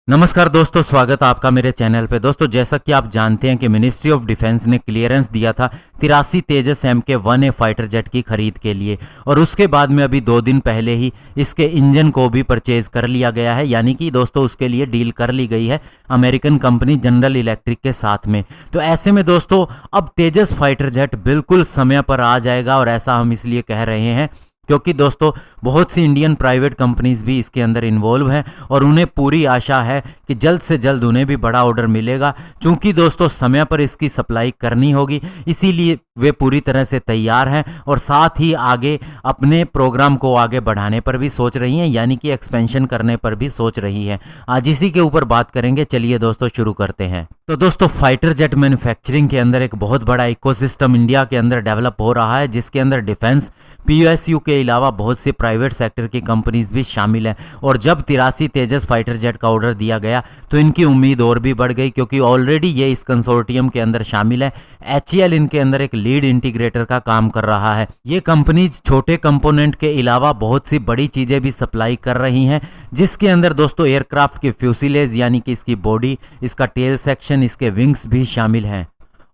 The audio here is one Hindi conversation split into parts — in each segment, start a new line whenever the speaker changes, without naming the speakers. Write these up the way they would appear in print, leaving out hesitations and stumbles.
नमस्कार दोस्तों, स्वागत है आपका मेरे चैनल पे। दोस्तों, जैसा कि आप जानते हैं कि मिनिस्ट्री ऑफ डिफेंस ने क्लियरेंस दिया था 83 तेजस MK-1A फाइटर जेट की खरीद के लिए, और उसके बाद में अभी 2 दिन पहले ही इसके इंजन को भी परचेज कर लिया गया है। यानी कि दोस्तों उसके लिए डील कर ली गई है अमेरिकन कंपनी जनरल इलेक्ट्रिक के साथ में। तो ऐसे में दोस्तों अब तेजस फाइटर जेट बिल्कुल समय पर आ जाएगा, और ऐसा हम इसलिए कह रहे हैं क्योंकि दोस्तों बहुत सी इंडियन प्राइवेट कंपनीज भी इसके अंदर इन्वॉल्व हैं, और उन्हें पूरी आशा है कि जल्द से जल्द उन्हें भी बड़ा ऑर्डर मिलेगा। चूंकि दोस्तों समय पर इसकी सप्लाई करनी होगी, इसीलिए वे पूरी तरह से तैयार हैं, और साथ ही आगे अपने प्रोग्राम को आगे बढ़ाने पर भी सोच रही हैं, यानी कि एक्सपेंशन करने पर भी सोच रही हैं। आज इसी के ऊपर बात करेंगे। चलिए दोस्तों शुरू करते हैं। तो दोस्तों फाइटर जेट मैन्युफैक्चरिंग के अंदर एक बहुत बड़ा इकोसिस्टम इंडिया के अंदर डेवलप हो रहा है, जिसके अंदर डिफेंस PSU के अलावा बहुत से प्राइवेट सेक्टर की कंपनीज भी शामिल हैं। और जब 83 तेजस फाइटर जेट का ऑर्डर दिया गया तो इनकी उम्मीद और भी बढ़ गई, क्योंकि ऑलरेडी ये इस कंसोर्टियम के अंदर शामिल है। HAL इनके अंदर एक लीड इंटीग्रेटर का काम कर रहा है। ये कंपनीज छोटे कंपोनेंट के अलावा बहुत सी बड़ी चीजें भी सप्लाई कर रही हैं, जिसके अंदर दोस्तों एयरक्राफ्ट के फ्यूसिलेज यानी कि इसकी बॉडी, इसका टेल सेक्शन, इसके विंग्स भी शामिल हैं।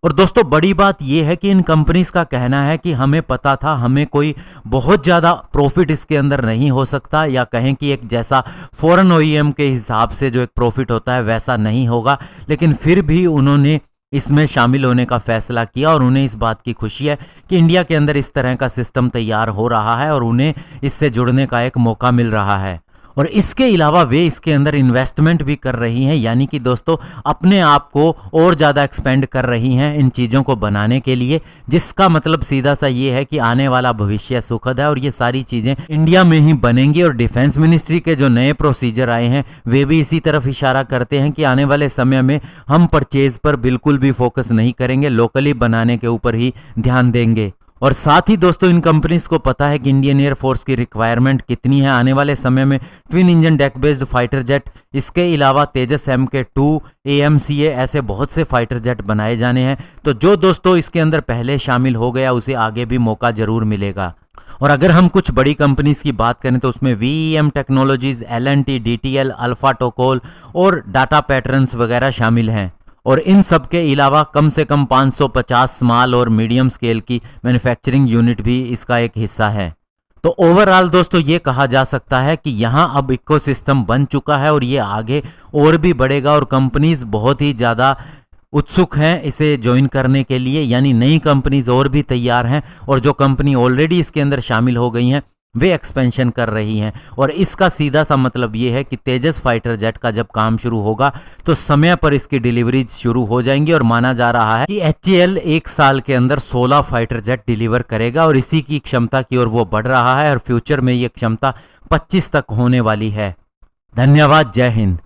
और दोस्तों बड़ी बात यह है कि इन कंपनीज का कहना है कि हमें पता था, हमें कोई बहुत ज़्यादा प्रॉफिट इसके अंदर नहीं हो सकता, या कहें कि एक जैसा फॉरेन OEM के हिसाब से जो एक प्रॉफिट होता है वैसा नहीं होगा, लेकिन फिर भी उन्होंने इसमें शामिल होने का फैसला किया। और उन्हें इस बात की खुशी है कि इंडिया के अंदर इस तरह का सिस्टम तैयार हो रहा है और उन्हें इससे जुड़ने का एक मौका मिल रहा है। और इसके अलावा वे इसके अंदर इन्वेस्टमेंट भी कर रही हैं, यानी कि दोस्तों अपने आप को और ज़्यादा एक्सपेंड कर रही हैं इन चीज़ों को बनाने के लिए, जिसका मतलब सीधा सा ये है कि आने वाला भविष्य सुखद है और ये सारी चीज़ें इंडिया में ही बनेंगी। और डिफेंस मिनिस्ट्री के जो नए प्रोसीजर आए हैं वे भी इसी तरफ इशारा करते हैं कि आने वाले समय में हम परचेज पर बिल्कुल भी फोकस नहीं करेंगे, लोकली बनाने के ऊपर ही ध्यान देंगे। और साथ ही दोस्तों इन कंपनीज को पता है कि इंडियन एयरफोर्स की रिक्वायरमेंट कितनी है। आने वाले समय में twin engine deck based fighter jet, इसके अलावा तेजस MK-2 AMCA ऐसे बहुत से फाइटर जेट बनाए जाने हैं। तो जो दोस्तों इसके अंदर पहले शामिल हो गया उसे आगे भी मौका जरूर मिलेगा। और अगर हम कुछ बड़ी कंपनीज की बात करें तो उसमें VEM technologies, L&T, DTL, alpha टोकोल और डाटा पैटर्न्स वगैरह शामिल हैं। और इन सब के अलावा कम से कम 550 स्मॉल और मीडियम स्केल की मैन्युफैक्चरिंग यूनिट भी इसका एक हिस्सा है। तो ओवरऑल दोस्तों ये कहा जा सकता है कि यहाँ अब इकोसिस्टम बन चुका है और ये आगे और भी बढ़ेगा, और कंपनीज बहुत ही ज़्यादा उत्सुक हैं इसे ज्वाइन करने के लिए, यानी नई कंपनीज और भी तैयार हैं, और जो कंपनी ऑलरेडी इसके अंदर शामिल हो गई हैं वे एक्सपेंशन कर रही हैं। और इसका सीधा सा मतलब ये है कि तेजस फाइटर जेट का जब काम शुरू होगा तो समय पर इसकी डिलीवरीज शुरू हो जाएंगी, और माना जा रहा है कि HAL 1 साल के अंदर 16 फाइटर जेट डिलीवर करेगा, और इसी की क्षमता की ओर वो बढ़ रहा है, और फ्यूचर में ये क्षमता 25 तक होने वाली है। धन्यवाद। जय हिंद।